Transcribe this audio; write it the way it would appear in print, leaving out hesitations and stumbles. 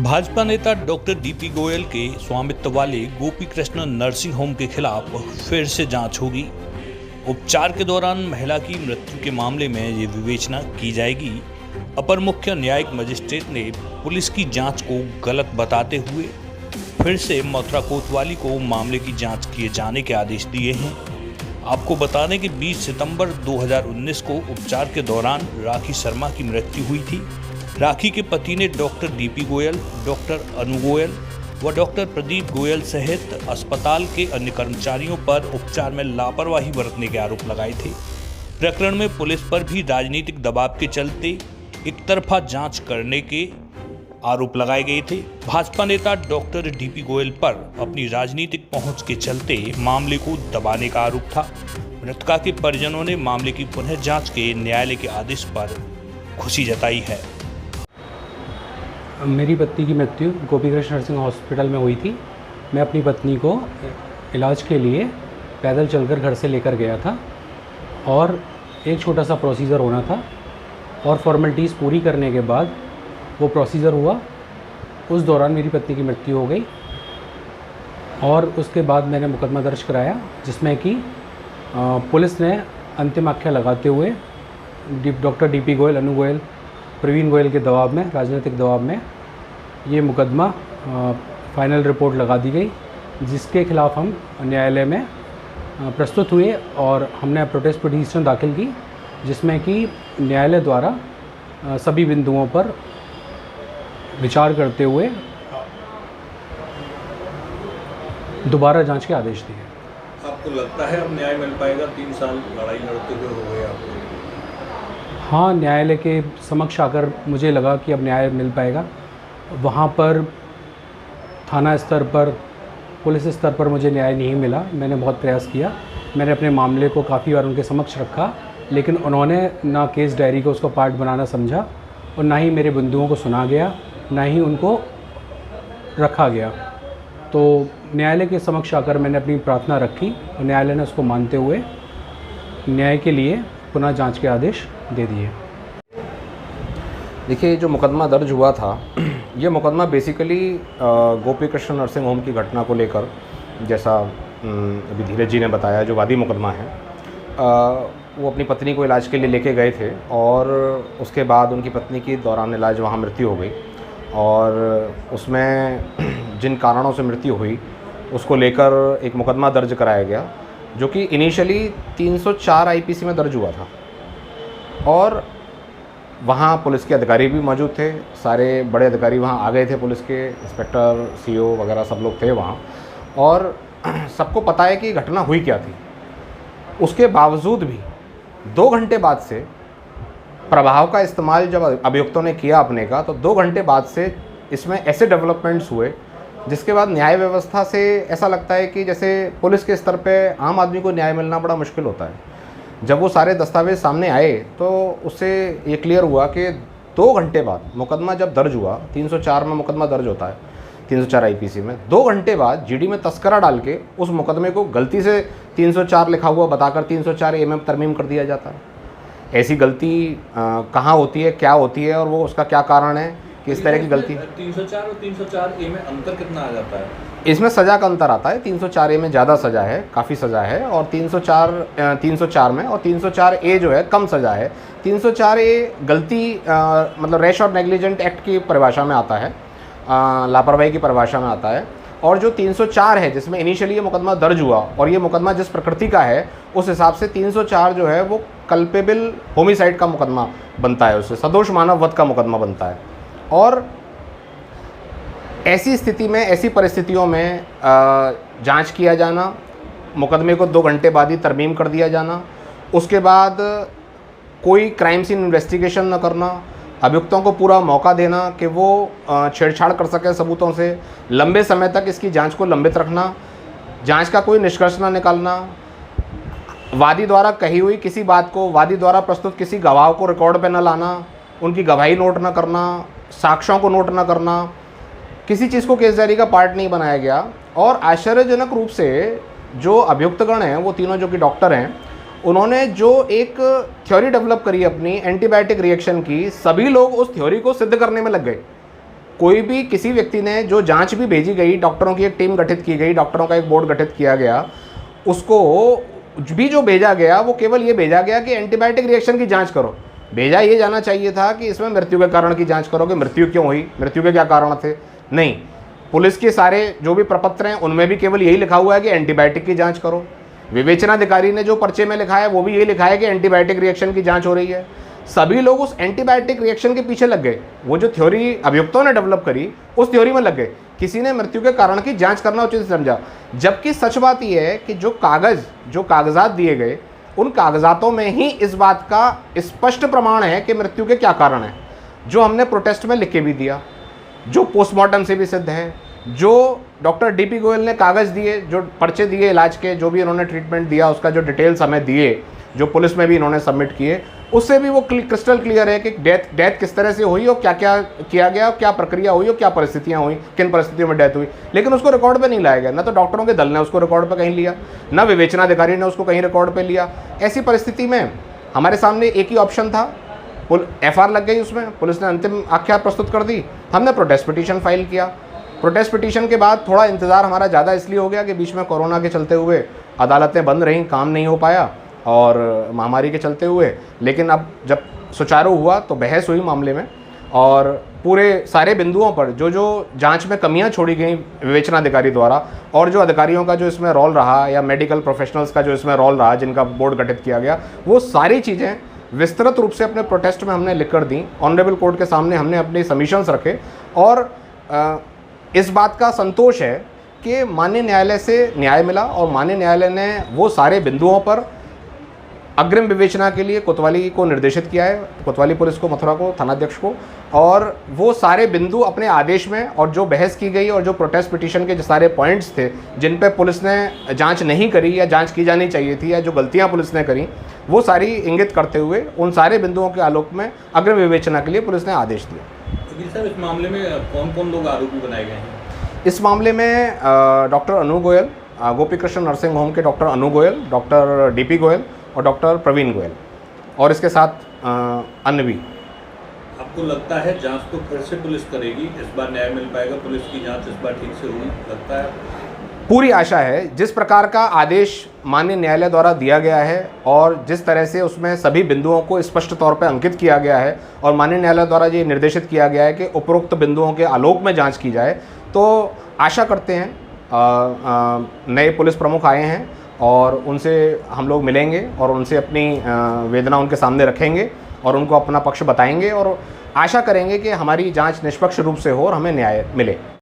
भाजपा नेता doctor DP Goyal के स्वामित्व वाले गोपी कृष्ण नर्सिंग होम के खिलाफ फिर से जांच होगी। उपचार के दौरान महिला की मृत्यु के मामले में ये विवेचना की जाएगी। अपर मुख्य न्यायिक मजिस्ट्रेट ने पुलिस की जांच को गलत बताते हुए फिर से मथुरा कोतवाली को मामले की जांच किए जाने के आदेश दिए हैं। आपको बता दें कि 20 सितंबर 2019 को उपचार के दौरान राखी शर्मा की मृत्यु हुई थी। राखी के पति ने डॉक्टर डीपी गोयल, डॉक्टर अनु गोयल व डॉक्टर प्रदीप गोयल सहित अस्पताल के अन्य कर्मचारियों पर उपचार में लापरवाही बरतने के आरोप लगाए थे। प्रकरण में पुलिस पर भी राजनीतिक दबाव के चलते एक तरफा जांच करने के आरोप लगाए गए थे। भाजपा नेता डॉक्टर डीपी गोयल पर अपनी राजनीतिक पहुंच के चलते मामले को दबाने का आरोप था। मृतका के परिजनों ने मामले की पुनः जांच के न्यायालय के आदेश पर खुशी जताई है। मेरी पत्नी की मृत्यु गोपी कृष्ण नर्सिंग हॉस्पिटल में हुई थी। मैं अपनी पत्नी को इलाज के लिए पैदल चलकर घर से लेकर गया था और एक छोटा सा प्रोसीजर होना था और फॉर्मेलिटीज़ पूरी करने के बाद वो प्रोसीजर हुआ। उस दौरान मेरी पत्नी की मृत्यु हो गई और उसके बाद मैंने मुकदमा दर्ज कराया, जिसमें कि पुलिस ने अंतिम आख्या लगाते हुए डॉक्टर डीपी गोयल, अनु गोयल, प्रवीण गोयल के दबाव में, राजनीतिक दबाव में ये मुकदमा फाइनल रिपोर्ट लगा दी गई, जिसके खिलाफ हम न्यायालय में प्रस्तुत हुए और हमने प्रोटेस्ट पिटीशन दाखिल की, जिसमें कि न्यायालय द्वारा सभी बिंदुओं पर विचार करते हुए दोबारा जांच के आदेश दिए। आपको लगता है अब न्याय मिल पाएगा? 3 साल लड़ाई लड़ते हुए हो गए आपको। हाँ, न्यायालय के समक्ष आकर मुझे लगा कि अब न्याय मिल पाएगा। वहाँ पर थाना स्तर पर, पुलिस स्तर पर मुझे न्याय नहीं मिला। मैंने बहुत प्रयास किया, मैंने अपने मामले को काफ़ी बार उनके समक्ष रखा, लेकिन उन्होंने ना केस डायरी को उसको पार्ट बनाना समझा और ना ही मेरे बिंदुओं को सुना गया, ना ही उनको रखा गया। तो न्यायालय के समक्ष आकर मैंने अपनी प्रार्थना रखी और न्यायालय ने उसको मानते हुए न्याय के लिए पुनः जांच के आदेश दे दिए। देखिए, जो मुकदमा दर्ज हुआ था ये मुकदमा basically Gopi Krishna nursing home की घटना को लेकर, जैसा अभी धीरज जी ने बताया, जो वादी मुकदमा है, वो अपनी पत्नी को इलाज के लिए लेके गए थे और उसके बाद उनकी पत्नी की दौरान इलाज वहाँ मृत्यु हो गई और उसमें जिन कारणों से मृत्यु हुई उसको लेकर एक मुकदमा दर्ज कराया गया, जो कि इनिशियली 304 आईपीसी में दर्ज हुआ था और वहाँ पुलिस के अधिकारी भी मौजूद थे। सारे बड़े अधिकारी वहाँ आ गए थे, पुलिस के इंस्पेक्टर, सीओ वगैरह सब लोग थे वहाँ, और सबको पता है कि घटना हुई क्या थी। उसके बावजूद भी 2 घंटे बाद से प्रभाव का इस्तेमाल जब अभियुक्तों ने किया अपने का, तो 2 घंटे बाद से इसमें ऐसे डेवलपमेंट्स हुए जिसके बाद न्याय व्यवस्था से ऐसा लगता है कि जैसे पुलिस के स्तर पे आम आदमी को न्याय मिलना बड़ा मुश्किल होता है। जब वो सारे दस्तावेज सामने आए तो उससे ये क्लियर हुआ कि 2 घंटे बाद मुकदमा जब दर्ज हुआ, 304 में मुकदमा दर्ज होता है, 304 आईपीसी में, 2 घंटे बाद जीडी में तस्करा डाल के उस मुकदमे को गलती से 304 लिखा हुआ बताकर 304 ए में तरमीम कर दिया जाता है। ऐसी गलती कहाँ होती है, क्या होती है और वो उसका क्या कारण है कि इस तरह की गलती। 304 और 304 ए में अंतर कितना आ जाता है? इसमें सज़ा का अंतर आता है। 304 ए में ज़्यादा सज़ा है, काफ़ी सज़ा है, और 304 में, और 304 ए जो है कम सज़ा है। 304 ए गलती मतलब रैश और नेग्लिजेंट एक्ट की परिभाषा में आता है, लापरवाही की परिभाषा में आता है। और जो 304 है जिसमें इनिशियली ये मुकदमा दर्ज हुआ और ये मुकदमा जिस प्रकृति का है उस हिसाब से 304 जो है वो कल्पेबल होमिसाइड का मुकदमा बनता है, उससे सदोष मानव वध का मुकदमा बनता है। और ऐसी स्थिति में, ऐसी परिस्थितियों में जांच किया जाना, मुकदमे को 2 घंटे बाद ही तरमीम कर दिया जाना, उसके बाद कोई क्राइम सीन इन्वेस्टिगेशन न करना, अभियुक्तों को पूरा मौका देना कि वो छेड़छाड़ कर सके सबूतों से, लंबे समय तक इसकी जांच को लंबित रखना, जांच का कोई निष्कर्ष न निकालना, वादी द्वारा कही हुई किसी बात को, वादी द्वारा प्रस्तुत किसी गवाह को रिकॉर्ड पे न लाना, उनकी गवाही नोट न करना, साक्ष्यों को नोट न करना, किसी चीज़ को केस डायरी का पार्ट नहीं बनाया गया। और आश्चर्यजनक रूप से जो अभियुक्तगण हैं, वो तीनों जो कि डॉक्टर हैं, उन्होंने जो एक थ्योरी डेवलप करी अपनी एंटीबायोटिक रिएक्शन की, सभी लोग उस थ्योरी को सिद्ध करने में लग गए। कोई भी किसी व्यक्ति ने जो जांच भी भेजी गई, डॉक्टरों की एक टीम गठित की गई, डॉक्टरों का एक बोर्ड गठित किया गया, उसको भी जो भेजा गया वो केवल ये भेजा गया कि एंटीबायोटिक रिएक्शन की जांच करो। भेजा ये जाना चाहिए था कि इसमें मृत्यु के कारण की जांच करो कि मृत्यु क्यों हुई, मृत्यु के क्या कारण थे। नहीं, पुलिस के सारे जो भी प्रपत्र हैं उनमें भी केवल यही लिखा हुआ है कि एंटीबायोटिक की जांच करो। विवेचनाधिकारी ने जो पर्चे में लिखा है वो भी यही लिखा है कि एंटीबायोटिक रिएक्शन की जांच हो रही है। सभी लोग उस एंटीबायोटिक रिएक्शन के पीछे लग गए, वो जो थ्योरी अभियुक्तों ने डेवलप करी उस थ्योरी में लग गए। किसी ने मृत्यु के कारण की जांच करना उचित समझा, जबकि सच बात यह है कि जो कागजात दिए गए उन कागजातों में ही इस बात का स्पष्ट प्रमाण है कि मृत्यु के क्या कारण है, जो हमने प्रोटेस्ट में लिख के भी दिया, जो पोस्टमार्टम से भी सिद्ध है, जो डॉक्टर डीपी गोयल ने कागज़ दिए, जो पर्चे दिए इलाज के, जो भी इन्होंने ट्रीटमेंट दिया उसका जो डिटेल्स हमें दिए, जो पुलिस में भी इन्होंने सबमिट किए, उससे भी वो क्रिस्टल क्लियर है कि डेथ किस तरह से हुई और क्या क्या किया गया, क्या प्रक्रिया हुई और क्या परिस्थितियाँ हुई, किन परिस्थितियों में डेथ हुई। लेकिन उसको रिकॉर्ड पे नहीं लाया गया, ना तो डॉक्टरों के दल ने उसको रिकॉर्ड पे कहीं लिया, ना विवेचनाधिकारी ने उसको कहीं रिकॉर्ड पे लिया। ऐसी परिस्थिति में हमारे सामने एक ही ऑप्शन था, FR लग गई, उसमें पुलिस ने अंतिम आख्या प्रस्तुत कर दी, हमने प्रोटेस्ट पिटीशन फाइल किया। प्रोटेस्ट पिटीशन के बाद थोड़ा इंतज़ार हमारा ज़्यादा इसलिए हो गया कि बीच में कोरोना के चलते हुए अदालतें बंद रहीं, काम नहीं हो पाया और महामारी के चलते हुए। लेकिन अब जब सुचारू हुआ तो बहस हुई मामले में और पूरे सारे बिंदुओं पर जो जांच में कमियां छोड़ी गई विवेचनाधिकारी द्वारा और जो अधिकारियों का जो इसमें रोल रहा या मेडिकल प्रोफेशनल्स का जो इसमें रोल रहा, जिनका बोर्ड गठित किया गया, वो सारी चीज़ें विस्तृत रूप से अपने प्रोटेस्ट में हमने लिख कर दी। ऑनरेबल कोर्ट के सामने हमने अपने सबमिशंस रखे और इस बात का संतोष है कि माननीय न्यायालय से न्याय मिला और माननीय न्यायालय ने वो सारे बिंदुओं पर अग्रिम विवेचना के लिए कोतवाली को निर्देशित किया है, कोतवाली पुलिस को, मथुरा को, थानाध्यक्ष को, और वो सारे बिंदु अपने आदेश में और जो बहस की गई और जो प्रोटेस्ट पिटीशन के जो सारे पॉइंट्स थे जिन पे पुलिस ने जांच नहीं करी या जांच की जानी चाहिए थी या जो गलतियां पुलिस ने करी, वो सारी इंगित करते हुए उन सारे बिंदुओं के आलोक में अग्रिम विवेचना के लिए पुलिस ने आदेश दिए। वकील साहब, इस मामले में कौन कौन लोग आरोपी बनाए गए हैं? इस मामले में डॉक्टर अनु गोयल, गोपी कृष्ण नर्सिंग होम के डॉक्टर अनु गोयल, डॉक्टर डीपी गोयल और डॉक्टर प्रवीण गोयल और इसके साथ अन्य भी। आपको लगता है जांच तो फिर से पुलिस करेगी, इस बार न्याय मिल पाएगा, पुलिस की जांच इस बार ठीक से हुई लगता है? पूरी आशा है। जिस प्रकार का आदेश माननीय न्यायालय द्वारा दिया गया है और जिस तरह से उसमें सभी बिंदुओं को स्पष्ट तौर पर अंकित किया गया है और माननीय न्यायालय द्वारा ये निर्देशित किया गया है कि उपरोक्त बिंदुओं के आलोक में जांच की जाए, तो आशा करते हैं नए पुलिस प्रमुख आए हैं और उनसे हम लोग मिलेंगे और उनसे अपनी वेदना उनके सामने रखेंगे और उनको अपना पक्ष बताएंगे और आशा करेंगे कि हमारी जांच निष्पक्ष रूप से हो और हमें न्याय मिले।